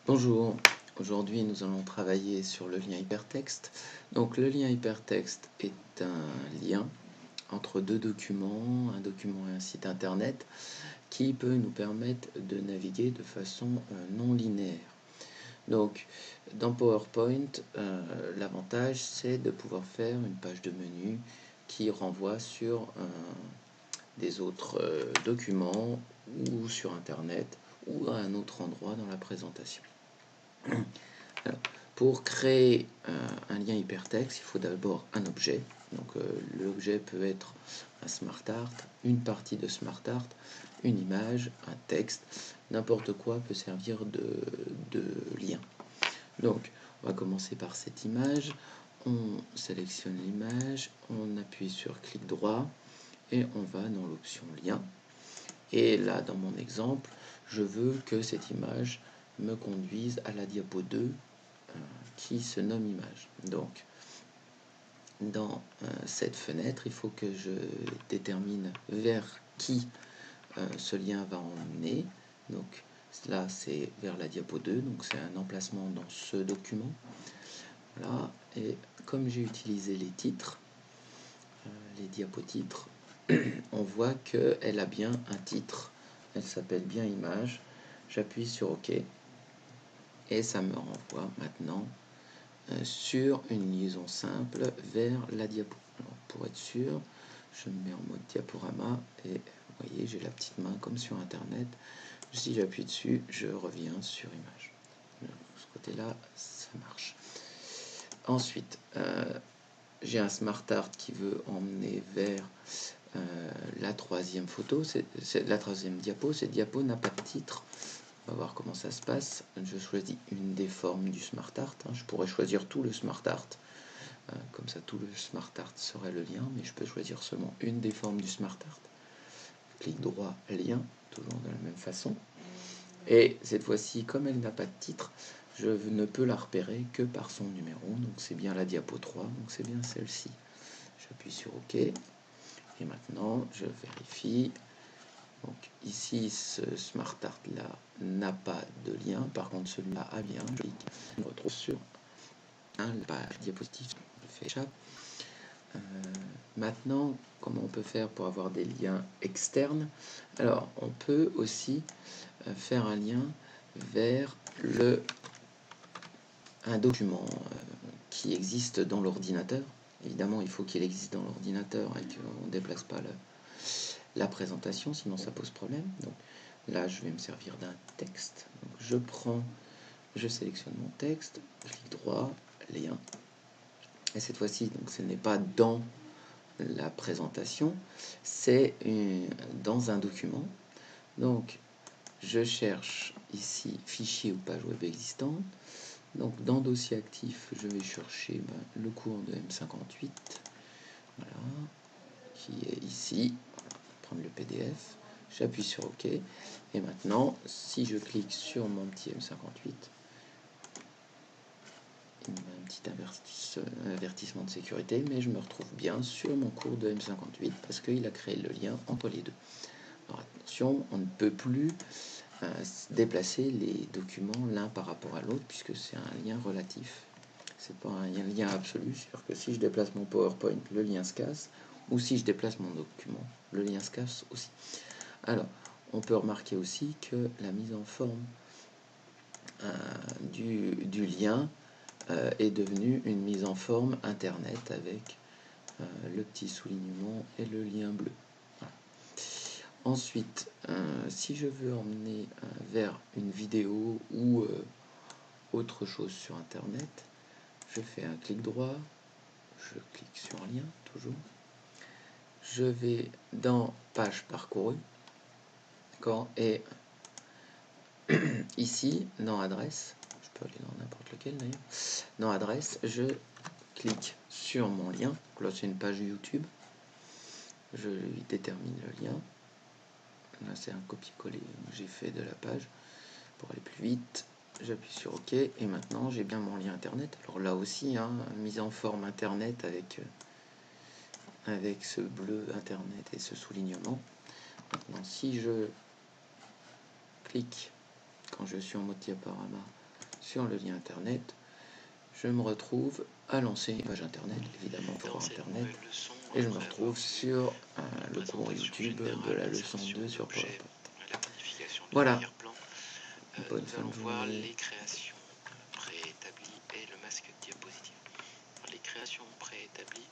Bonjour, aujourd'hui nous allons travailler sur le lien hypertexte. Donc le lien hypertexte est un lien entre deux documents, un document et un site internet, qui peut nous permettre de naviguer de façon non linéaire. Donc dans PowerPoint, l'avantage c'est de pouvoir faire une page de menu qui renvoie sur des autres documents ou sur internet ou à un autre endroit dans la présentation. Alors, pour créer un lien hypertexte, il faut d'abord un objet. Donc l'objet peut être un SmartArt, une partie de SmartArt, une image, un texte, n'importe quoi peut servir de lien. Donc on va commencer par cette image, on sélectionne l'image, on appuie sur clic droit et on va dans l'option lien. Et là, dans mon exemple, je veux que cette image me conduise à la diapo 2 qui se nomme image. Donc, dans cette fenêtre, il faut que je détermine vers qui ce lien va emmener. Donc, là, c'est vers la diapo 2, donc c'est un emplacement dans ce document. Voilà, et comme j'ai utilisé les titres, les diapotitres, on voit qu'elle a bien un titre. Elle s'appelle bien image. J'appuie sur OK et ça me renvoie maintenant sur une liaison simple vers la diapo. Alors, pour être sûr, je me mets en mode diaporama et vous voyez, j'ai la petite main comme sur internet. Si j'appuie dessus, je reviens sur image. De ce côté-là, ça marche. Ensuite, j'ai un SmartArt qui veut emmener vers la troisième photo, la troisième diapo. Cette diapo n'a pas de titre. On va voir comment ça se passe. Je choisis une des formes du SmartArt. Je pourrais choisir tout le SmartArt. Comme ça, tout le SmartArt serait le lien, mais je peux choisir seulement une des formes du SmartArt. Clic droit, lien, toujours de la même façon. Et cette fois-ci, comme elle n'a pas de titre, je ne peux la repérer que par son numéro. Donc c'est bien la diapo 3, donc c'est bien celle-ci. J'appuie sur OK. Et maintenant, je vérifie. Donc ici, ce SmartArt là n'a pas de lien. Par contre, celui-là a bien. Je me retrouve sur la page diapositive. Je fais échappe. Maintenant, comment on peut faire pour avoir des liens externes? Alors, on peut aussi faire un lien vers un document qui existe dans l'ordinateur. Évidemment, il faut qu'il existe dans l'ordinateur et qu'on ne déplace pas la présentation, sinon ça pose problème. Donc là, je vais me servir d'un texte. Donc, je sélectionne mon texte, clic droit, lien. Et cette fois-ci, donc ce n'est pas dans la présentation, c'est dans un document. Donc, je cherche ici fichier ou page web existante. Donc, dans dossier actif, je vais chercher le cours de M58, voilà, qui est ici. Prendre le PDF, j'appuie sur OK. Et maintenant, si je clique sur mon petit M58, il me met un petit avertissement de sécurité, mais je me retrouve bien sur mon cours de M58 parce qu'il a créé le lien entre les deux. Alors attention, on ne peut plus déplacer les documents l'un par rapport à l'autre puisque c'est un lien relatif. C'est pas un lien absolu, c'est-à-dire que si je déplace mon PowerPoint, le lien se casse, ou si je déplace mon document, le lien se casse aussi. Alors, on peut remarquer aussi que la mise en forme du lien est devenue une mise en forme internet avec le petit soulignement et le lien bleu. Voilà. Ensuite, si je veux emmener vers une vidéo ou autre chose sur internet, je fais un clic droit, je clique sur lien, toujours. Je vais dans page parcourue, d'accord, et ici, dans adresse, je peux aller dans n'importe lequel d'ailleurs, dans adresse, je clique sur mon lien, donc là c'est une page YouTube, je lui détermine le lien, là c'est un copier-coller que j'ai fait de la page, pour aller plus vite, j'appuie sur OK, et maintenant j'ai bien mon lien internet, alors là aussi, mise en forme internet avec ce bleu internet et ce soulignement. Maintenant si je clique quand je suis en mode diaporama sur le lien internet, je me retrouve à lancer une page internet, évidemment pour internet, et je me retrouve sur le cours YouTube de la leçon 2 sur PowerPoint. Voilà. Bonne fin de journée. Les créations préétablies et le masque diapositive. Les créations préétablies,